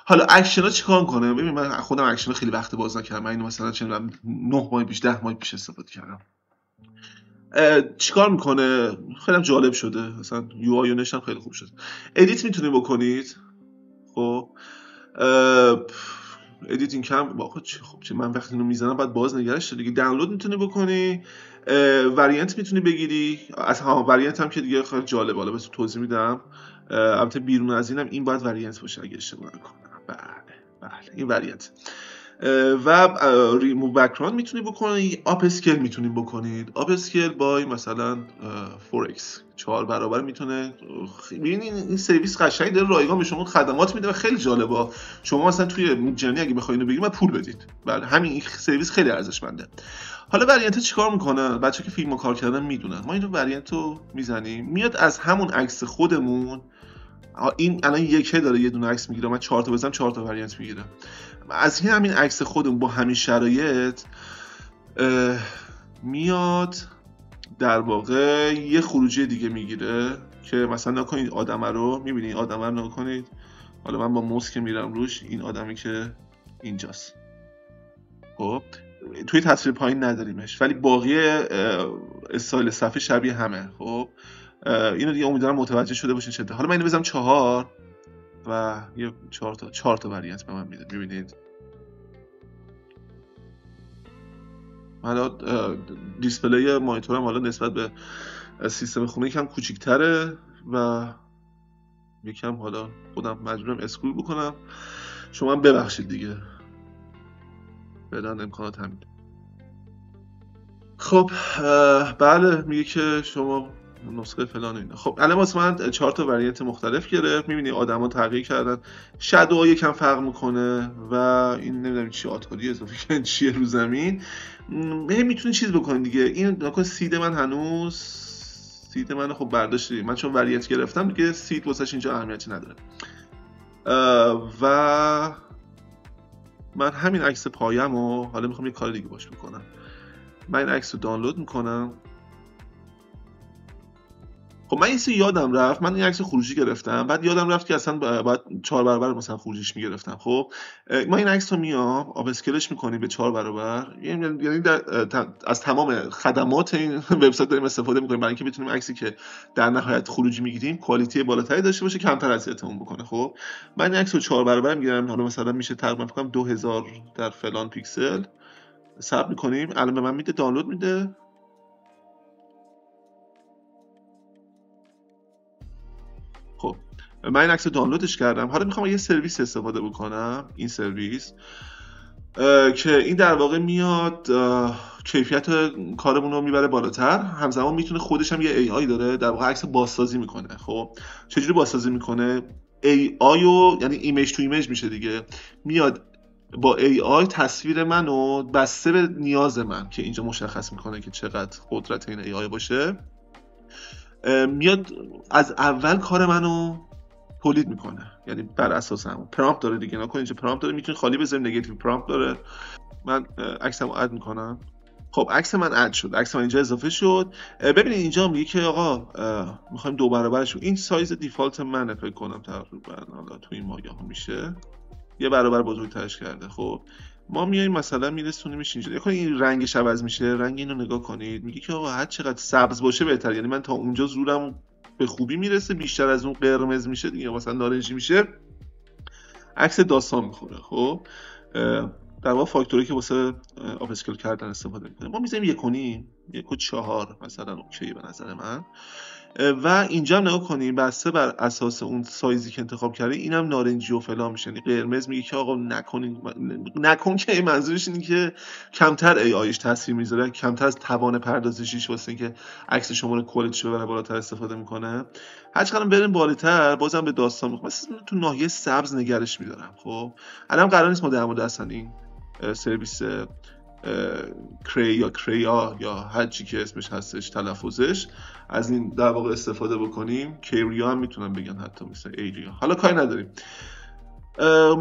حالا اکشن ها چیکار کنه؟ ببین من خودم اکشن خیلی وقت باز نکردم. من اینو مثلا چه 9 ماه پیش 10 ماه پیش استفاده کردم. چیکار میکنه؟ خیلی جالب شده. مثلا یو آی اونش هم خیلی خوب شده. ادیت میتونید بکنید. خب ادیتینگ کم خب چه من وقتی اینو میزنم بعد باز نگرش دیگه. دانلود میتونی بکنی، وریانت میتونی بگیری. از وریانت هم که دیگه خیلی جالب، حالا بهتون توضیح میدم. البته بیرون از اینم این باید وریانت باشه اگه اشتباه نکنم. بله این وریانت. و ریموو بک‌گراند میتونی بکنی. آپ اسکیل میتونی بکنید. آپ اسکیل با مثلا 4x 4 برابر میتونه. ببینید این سرویس قشنگ داره رایگان به شما خدمات میده و خیلی جالبه. شما مثلا توی میدجرنی اگه بخواید اینو بگیرید پول بدید. بله همین این سرویس خیلی ارزشمنده. حالا وریانت چیکار میکنه؟ بچه‌ها که فیلمو کار کردن میدونن. ما اینو وریانت رو میزنیم، میاد از همون عکس خودمون. این الان یکه داره یه دونه عکس میگیره، من 4 تا بزنم 4 تا وریانت میگیره. از همین عکس خودمون با همین شرایط میاد در واقع یه خروجی دیگه میگیره که مثلا نکنید آدمه رو میبینید، آدمه رو نکنید. حالا من با موس که میرم روش، این آدمی که اینجاست. خب توی تصویر پایین نداریمش ولی باقی استایل صفحه شبیه همه. خب اینو دیگه امیدوارم متوجه شده باشین چه. حالا من اینو بزنم 4 و یه 4 تا وریانت به من میده. میبینید حالا دیسپلی مانیتورم حالا نسبت به سیستم خونه یکم کوچیک‌تره و یکم حالا خودم مجبورم اسکرول بکنم. شما هم ببخشید دیگه، بدن امکانات همین. خب بله میگه که شما نسخه فلان اینا. خب الان واسه من 4 تا وریانت مختلف گرفت. می‌بینی آدما تغییر کردن، شادو یکم فرق میکنه و این نمیدونم چی آتاری اضافه کردن چیه رو زمین. میتونی چیز بکنید دیگه. این نکن سید من هنوز سید من خب برداشتی. من چون وریانت گرفتم دیگه سید واسش اینجا اهمیتی نداره. و من همین عکس پایه‌مو حالا میخوام یه کار دیگه باش بکنم. من این عکس رو دانلود میکنم. خب من این یادم رفت، من این عکس خروجی گرفتم، بعد یادم رفت که اصلا باید 4 برابر مثلا خروجیش میگرفتم. خب ما این عکس رو میام آپ اسکیلش میکنیم به 4 برابر، یعنی از تمام خدمات این وبسایت داریم استفاده میکنیم برای اینکه بتونیم عکسی که در نهایت خروجی میگیریم کوالیتی بالاتری داشته باشه، کمتر اذیتمون بکنه. خب من این عکس رو 4 برابر میگیرم، حالا مثلا میشه تقریبا فکر کنم 2000 در فلان پیکسل. ثبت میکنیم، الان به من میده دانلود میده. خب من این عکس دانلودش کردم. حالا میخوام یه سرویس استفاده بکنم، این سرویس که این در واقع میاد کیفیت کارمون رو میبره بالاتر، همزمان میتونه خودش هم یه ای آی داره، در واقع عکس بازسازی میکنه. خب چجوری بازسازی میکنه؟ ای آی رو یعنی ایمیج تو ایمیج میشه دیگه، میاد با ای آی تصویر منو بسته به نیاز من که اینجا مشخص میکنه که چقدر قدرت این ای آی باشه، میاد از اول کار منو تولید میکنه. یعنی بر اساس همون پرامپت داره دیگه. نکن اینجا پرامپت داره، میتونی خالی بذاریم، نگاتیو پرامپت داره. من عکسمو اد میکنم. خب عکس من اد شد، عکس من اینجا اضافه شد. ببینید اینجا میگه که آقا میخوایم 2 برابرش. این سایز دیفالت منه فکر کنم تقریبا، حالا تو این مایه ها میشه 1 برابر بزرگترش کرده. خب ما میایم مثلا میرسونیمش اینجا. یعنی این رنگش عوض میشه، رنگ اینو نگاه کنید، میگه که آقا هر چقدر سبز باشه بهتر. یعنی من تا اونجا زورم به خوبی میرسه، بیشتر از اون قرمز میشه دیگه، مثلا نارنجی میشه، عکس داستان میخوره. خب در واقع فاکتوری که واسه آپ اسکیل کردن استفاده میکنه. ما میذاریم 1.5 1.4 مثلا اوکی به نظر من. و اینجا هم نگاه کنیم بسته بر اساس اون سایزی که انتخاب کردی اینم نارنجی و فلان میشه. یعنی قرمز میگه که آقا نکن که این منظورش اینه که کمتر ای آیش تاثیر میذاره، کمتر از توان پردازشیش واسه اینکه عکس شما رو کوالیتی ببره بالاتر استفاده میکنه. هرچقدر بریم بالاتر بازم به داستان میخوام مثلا تو ناحیه سبز نگرش میدارم. خب الان قرار نیست ما در مورد اصلا این سرویس کریا یا هر چی که اسمش هستش تلفظش از این در واقع استفاده بکنیم. کریا هم میتونم بگن حتی مثل ایریا، حالا کاری نداریم.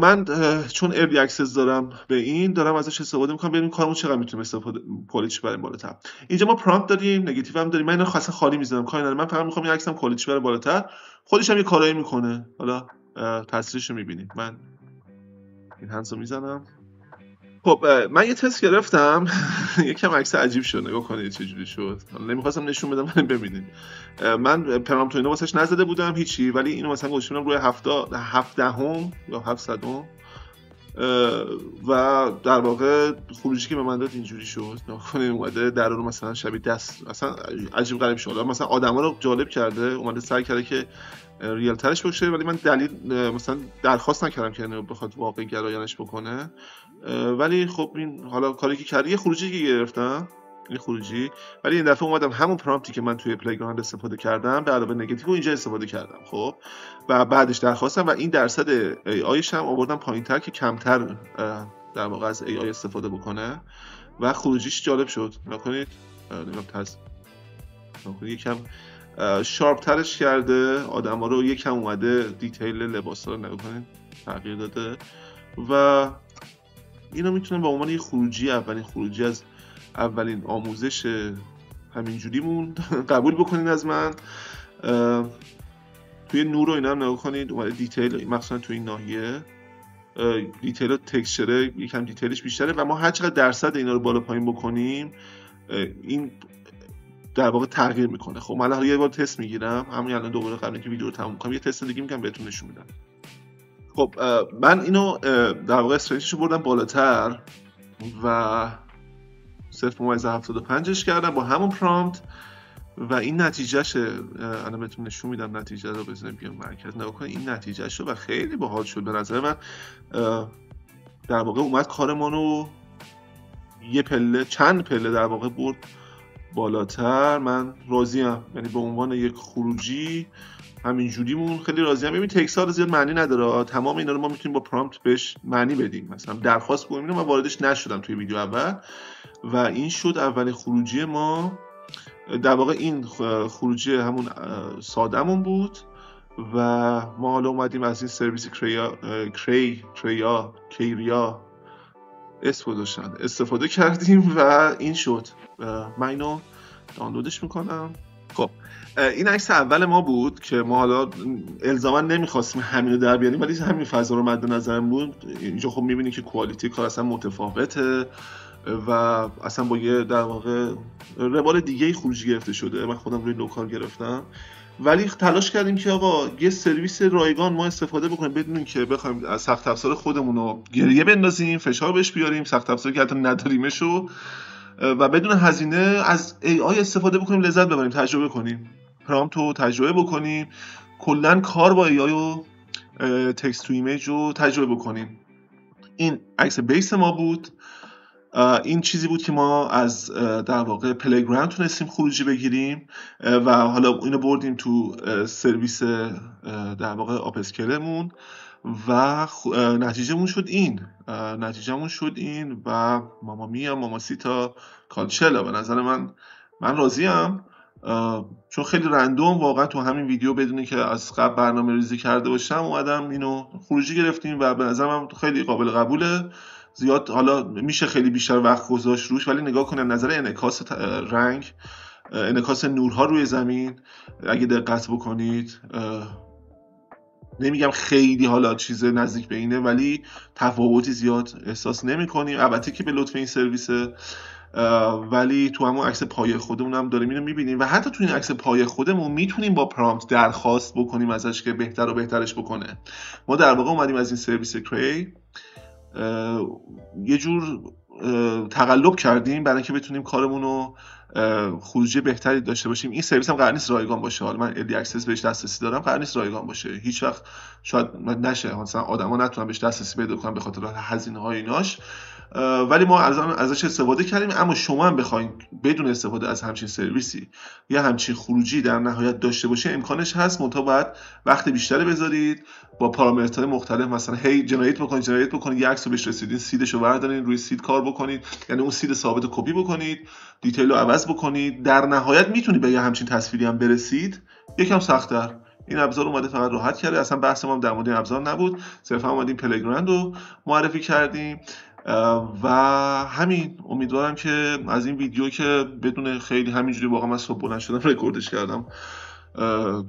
من چون ارلی اکسس دارم به این دارم ازش استفاده میکنم ببینیم کارمون چقدر میتونیم استفاده کوالیتی بره بالاتر. اینجا ما پرامپت داریم، نگاتیو هم داریم. من اینا خاصا خالی میذارم کاری ندارم، من فقط میخوام این عکسم کوالیتی بره بالاتر. خودش هم یه کارایی میکنه، حالا تاثیرش رو میبینیم. من این هندزو میزنم. خب من یه تست گرفتم یکم عکس عجیب شد، نگاه کنید چه جوری شد. نمیخواستم نشون بدم ولی ببینید. من پرامپت اینو واسش نزده بودم هیچی، ولی اینو مثلا گذاشتم روی 7/10 یا 700 و در واقع خروجی که به من داد اینجوری شد. نگاه کنید اومده در رو مثلا شبیه دست، مثلا عجیب غریب شد. مثلا آدما رو جالب کرده، اومده سعی کرده که ریال ترش بشه، ولی من دلیل مثلا درخواست نکردم که اینو بخواد واقعی گرایانش بکنه. ولی خب این حالا کاری که کردی، یه خروجی که گرفتم این خروجی، ولی این دفعه اومدم همون پرامپتی که من توی پلیگراند استفاده کردم به علاوه نگاتیو اینجا استفاده کردم. خب و بعدش درخواستم و این درصد ای آیش هم آوردم پایین‌تر که کمتر در واقع از ای آی استفاده بکنه و خروجیش جالب شد. نکنید یکم شارپ ترش کرده، آدما رو یکم اومده دیتیل لباسا رو نگاه کنید تغییر داده و اینو میتونم به عنوان یه خروجی، اولین خروجی از اولین آموزش همینجوریمون قبول بکنین از من. توی نور و اینا هم نگاه کنید اومده دیتیل، مثلا توی این ناحیه دیتیل و تکسچره یکم دیتیلش بیشتره و ما هر چقدر درصد اینا رو بالا پایین بکنیم این در واقع تغییر میکنه. خب من الان یه بار تست میگیرم، همین الان دوباره قبل اینکه ویدیو رو تموم کنم یه تست دیگه میگم بهتون نشون میدم. خب من اینو در واقع استرنگثش رو بردم بالاتر و 0.75ش کردم با همون پرامپت و این نتیجهشه. الان بهتون نشون میدم نتیجه رو. بزنیم بیام مرکز نگاه کنید این نتیجهشه و خیلی باحال شد به نظر من. در واقع اومد کارمانو یه پله چند پله در واقع برد بالاتر. من راضیم، یعنی به عنوان یک خروجی همینجوریمون خیلی راضیم. ببین تکسال زیاد معنی نداره، تمام اینا رو ما میتونیم با پرامپت بهش معنی بدیم. مثلا درخواست بگیم، من واردش نشدم توی ویدیو اول و این شد اولین خروجی ما. در واقع این خروجی همون سادهمون بود و ما حالا اومدیم از این سرویس کریا استفاده کردیم و این شد. من اینو دانلودش میکنم. خب این عکس اول ما بود که ما حالا الزاما نمیخواستیم همین رو در بیاریم ولی همین فضا رو مد نظرم بود. اینجا خب میبینید که کوالیتی کار اصلا متفاوته و اصلا با یه در واقع روال دیگه خروجی گرفته شده. من خودم روی لوکال گرفتم ولی تلاش کردیم که آقا یه سرویس رایگان ما استفاده بکنیم بدون که بخوایم از سخت افزار خودمون رو گریه بندازیم، فشار بهش بیاریم، سخت افزاری که حتی نداریمشو، و بدون هزینه از AI استفاده بکنیم، لذت ببریم، تجربه کنیم، پرامپت رو تجربه بکنیم، کلا کار با AI و تکست تو ایمیج رو تجربه بکنیم. این عکس بیس ما بود. این چیزی بود که ما از در واقع پلیگراند تونستیم خروجی بگیریم و حالا اینو بردیم تو سرویس در واقع آپسکلمون و نتیجهمون شد این و ماماسیتا کالچلا. به نظر من راضیم چون خیلی رندوم واقعا تو همین ویدیو بدونی که از قبل برنامه ریزی کرده باشم اومدم اینو خروجی گرفتیم و به نظر من خیلی قابل قبوله. زیاد حالا میشه خیلی بیشتر وقت گذاشت روش ولی نگاه کنید نظر انعکاس رنگ، انعکاس نورها روی زمین اگه دقت بکنید، نمیگم خیلی حالا چیز نزدیک به اینه ولی تفاوتی زیاد احساس نمی‌کنیم. البته که به لطف این سرویسه ولی تو همون عکس پایه خودمون هم داریم اینو می‌بینیم و حتی تو این عکس پایه خودمون میتونیم با پرامپت درخواست بکنیم ازش که بهتر و بهترش بکنه. ما در واقع اومدیم از این سرویس کری یه جور تقلب کردیم برای اینکه بتونیم کارمون رو خروجی بهتری داشته باشیم. این سرویس هم قرار نیست رایگان باشه. حالا من ارلی اکسس بهش دسترسی دارم، قرار نیست رایگان باشه، هیچ وقت شاید نشه، مثلا آدما نتونن بهش دسترسی پیدا کنن به خاطر هزینه‌های ایناش، ولی ما ازش استفاده کردیم. اما شما هم بخواید بدون استفاده از همچین سرویسی یا همچین خروجی در نهایت داشته باشه، امکانش هست، منتها باید وقت بیشتری بذارید با پارامترهای مختلف، مثلا هی جنریت بکنید یه عکس رو بهش رسیدین، سیدش رو بردارین، روی سید کار بکنید، یعنی اون سید ثابت رو کپی بکنید، دیتیل رو عوض بکنید، در نهایت میتونید به یه همچین تصویری هم برسید. یکم سخت‌تر. این ابزار اومده فقط راحت کرده، اصلا بحث ما هم در مورد این ابزار نبود، صرفا اومدیم پلگراند رو معرفی کردیم و همین. امیدوارم که از این ویدیو که بدون خیلی همینجوری واقعا من صبح بلند شدم رکوردش کردم،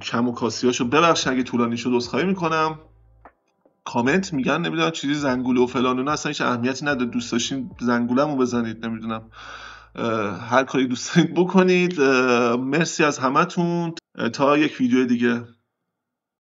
کم و کاسیاشو ببخشید اگه طولانی شد، عذرخواهی میکنم. کامنت میگن نمیدونم چیزی زنگوله و فلان و نه، اصلا هیچ اهمیتی نداره، دوست داشتین زنگوله‌مو بزنید، نمیدونم هر کاری دوست دارید بکنید. مرسی از همتون، تا یک ویدیو دیگه.